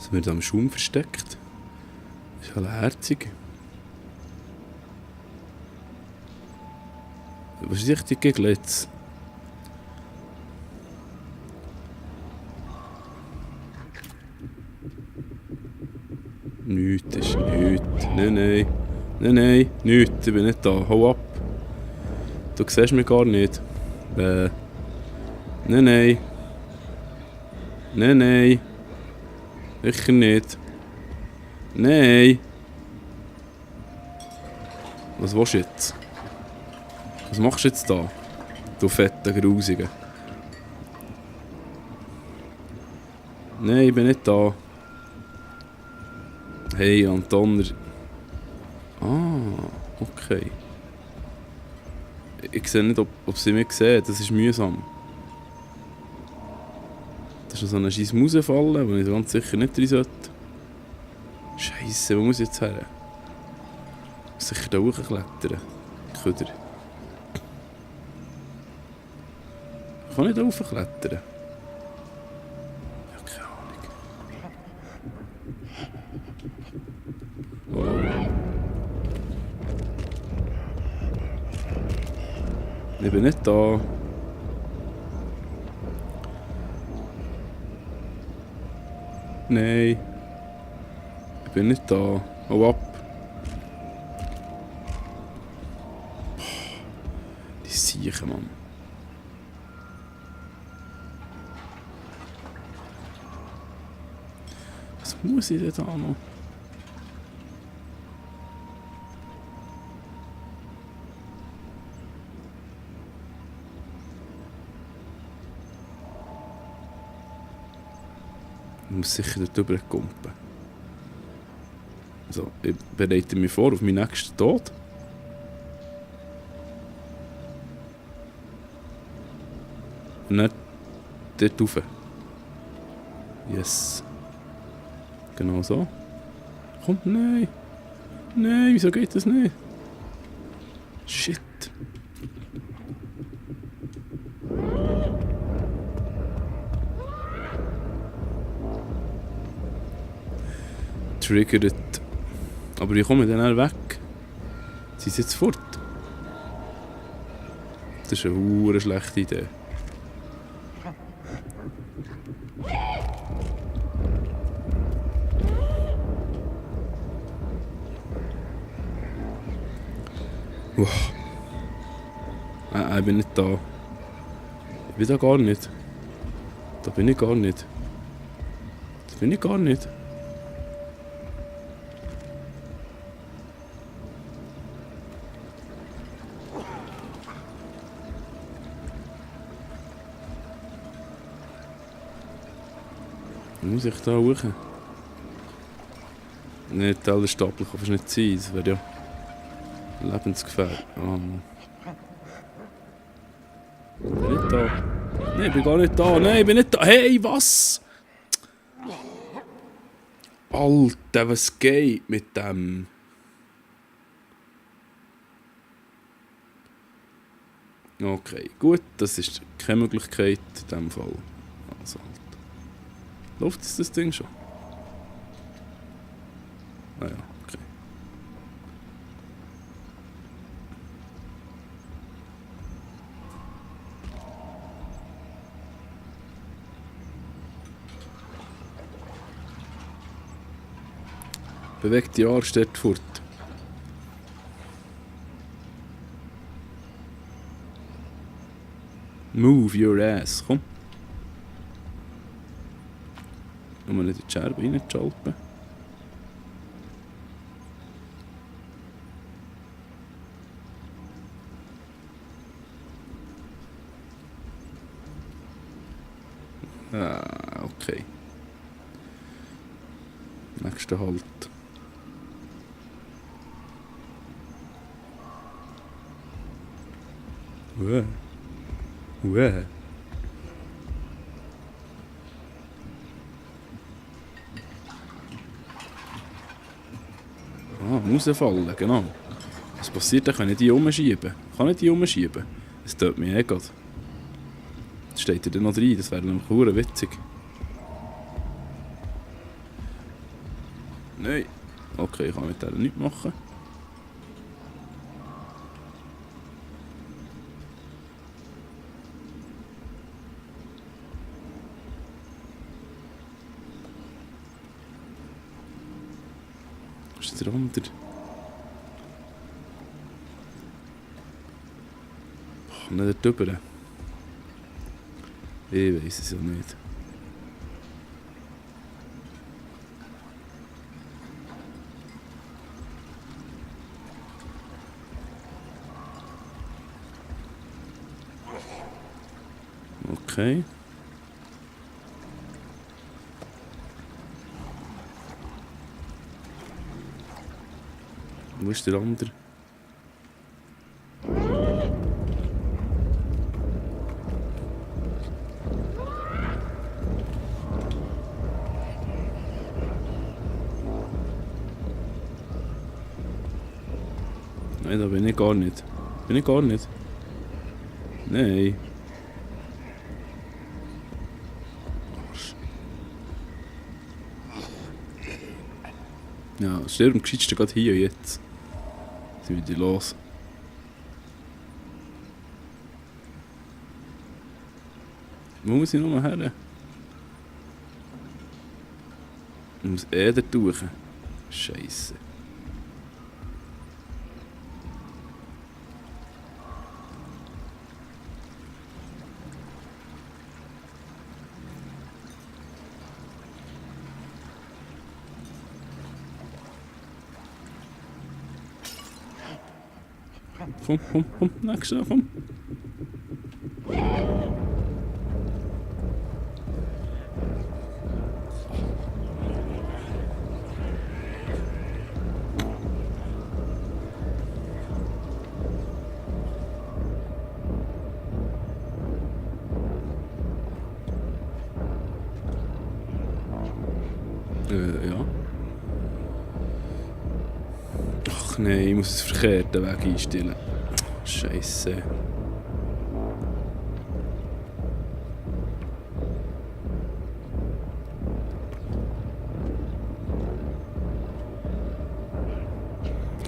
Es wird am Schaum versteckt. Ist halt herzig. Was ist richtig gegen jetzt? Nichts ist nichts. Nein, nein. Nein, nein. Nichts. Ich bin nicht da. Hau ab. Du siehst mich gar nicht. Nein, nein. Nein, nein. Sicher nicht. Nein. Was willst du jetzt? Was machst du jetzt da? Du fetter Grusige. Nein, ich bin nicht da. Hey, Antoner. Ah, okay. Ich sehe nicht, ob sie mich sehen. Das ist mühsam. Das ist so eine scheiß Mausfalle, wo ich ganz sicher nicht rein sollte. Scheisse, wo muss ich jetzt her? Ich muss sicher da hochklettern. Köder. Ich kann nicht da hochklettern. Ja, keine Ahnung. Oh. Ich bin nicht da. Nein. Ich bin nicht da. Hau ab. Die Siechen, Mann. Was muss ich denn da noch? Ich muss sicher dort drüber kumpen. Also, ich bereite mich vor auf meinen nächsten Tod. Und dann dort rauf. Yes. Genau so. Komm, nein. Nein, wieso geht das nicht? Shit. Triggert. Aber wie komme ich dann weg? Sie sind jetzt fort. Das ist eine hure schlechte Idee. Wow. Ich bin nicht da. Ich bin da gar nicht. Da bin ich gar nicht. Das bin ich gar nicht. Muss ich da hoch? Nicht alle Stapel kann es nicht sein, das wäre ja lebensgefährlich. Oh, ich bin nicht da. Nein, ich bin gar nicht da. Nein, ich bin nicht da. Hey, was? Alter, was geht mit dem? Okay, gut, das ist keine Möglichkeit in diesem Fall. Also, läuft das Ding schon? Ah ja, okay. Bewegt die Arsch dort fort. Move your ass, komm. Nur nicht in die Scherbe reinschalten. Ah, okay. Nächster Halt. Uäh. Uäh. Ah, rausfallen, genau. Was passiert, dann kann ich die umschieben. Kann ich die umschieben? Das tut mich eh gerade. Das steht da noch rein, das wäre nämlich verdammt witzig. Nein. Okay, ich kann mit der nichts machen. Was ist der andere? Boah, nicht dort drüber. Ich weiß es ja nicht. Okay. Wo ist der andere? Nein, da bin ich gar nicht. Bin ich gar nicht. Nein. Ja, stell am gescheitsten gerade hier jetzt. Sind wir los. Wo muss ich nochmal her? Ich muss da durch. Scheisse. Komm, nächster, komm. Ja. Ach nein, ich muss das verkehrte Weg einstellen. Scheisse.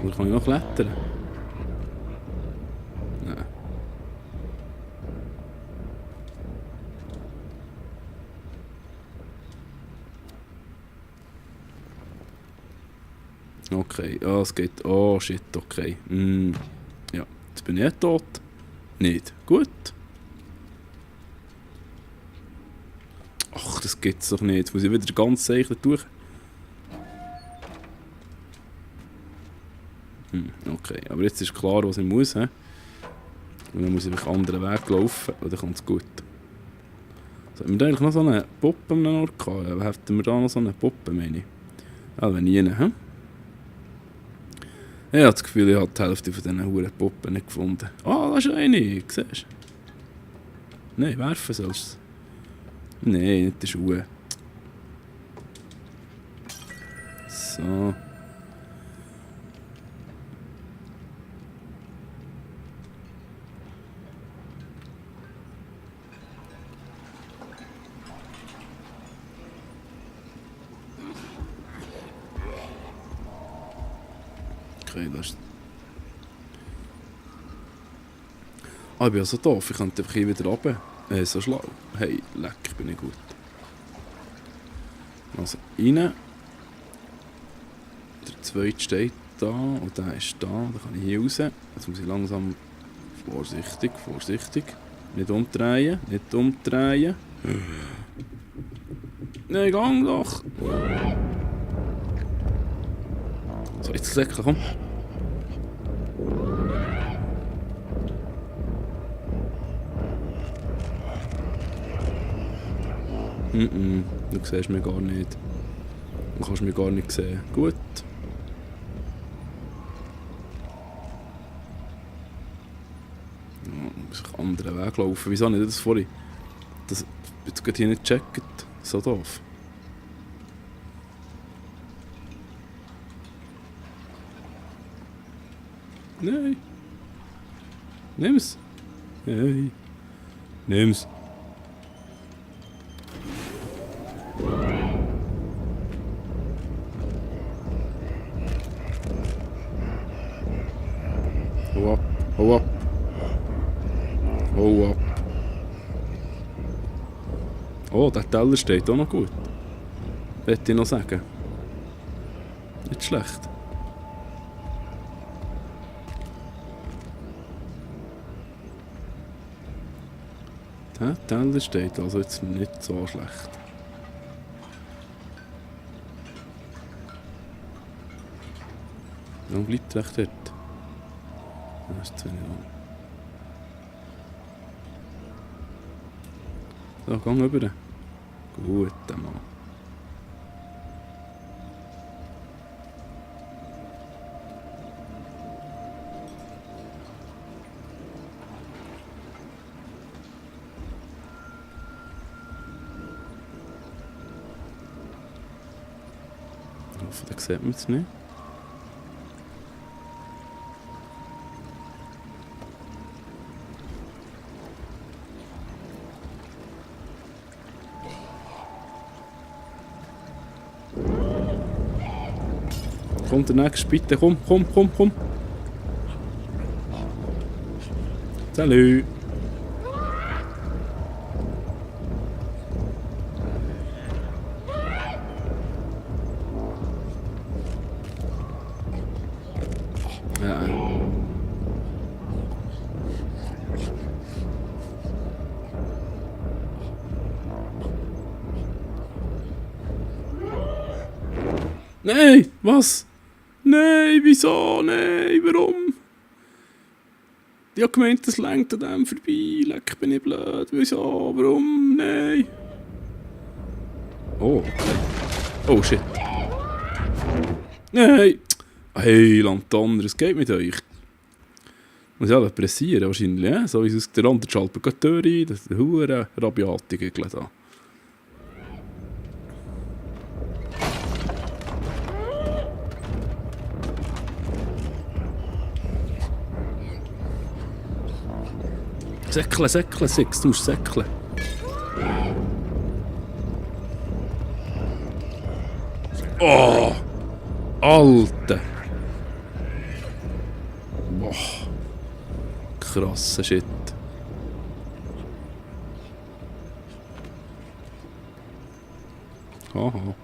Oder kann ich noch klettern? Nein. Okay, es geht. Oh shit, okay. Ja, jetzt bin ich tot. Nicht. Gut. Ach, das gibt's doch nicht. Jetzt muss ich wieder ganz sicher durch. Okay, aber jetzt ist klar, was ich muss. He? Und dann muss ich einen anderen Weg laufen und dann kommt es gut. So, haben wir da eigentlich noch so eine Puppe am Ort gehabt? Ja, hätten wir da noch so eine Puppe, meine ich? Ah, wenn nie, hä? Ich habe das Gefühl, ich habe die Hälfte von diesen huren Puppen nicht gefunden. Ah, da ist eine, siehst du? Nein, werfen sollst du. Nein, nicht die Schuhe. So. Okay, das ist... Ah, ich bin ja so doof, ich könnte einfach hier wieder runter. So schlau. Hey, leck, bin ich gut. Also, rein. Der zweite steht da und der ist da. Dann kann ich hier raus. Jetzt muss ich langsam... Vorsichtig. Nicht umdrehen, Nein, gang doch! So, jetzt säckeln, komm. Du siehst mich gar nicht. Du kannst mich gar nicht sehen. Gut. Ja, muss ich einen anderen Weg laufen. Wieso nicht das vorhin? Das jetzt geht hier nicht gecheckt. So doof. Nein. Nimm's. Hey. Nimm's. Hau ab. Hau ab. Oh, der Teller steht auch noch gut. Wollte ich noch sagen. Nicht schlecht. Der Teller steht also jetzt nicht so schlecht. Warum bleibt er echt dort? Das ist zu wenig lang. So, gang rüber. Gut, Mann. Ich hoffe, da sieht man es nicht. Kommt der nächste, bitte, komm. Salut. Ja. Nein, was? Nein, wieso? Nein, warum? Ich habe gemeint, das lenkt an dem vorbei. Leck, bin ich blöd. Wieso? Warum? Nein. Oh, okay. Oh, shit. Nein. Hey, Lantonner, es geht mit euch? Muss ja pressieren wahrscheinlich, ja? So wie es aus der andere schaltet gerade die Tür ein. Das ist eine hure rabiatige da. Säckle, Six, du musst säckle. Oh! Alter! Boah! Krasser Shit. Haha.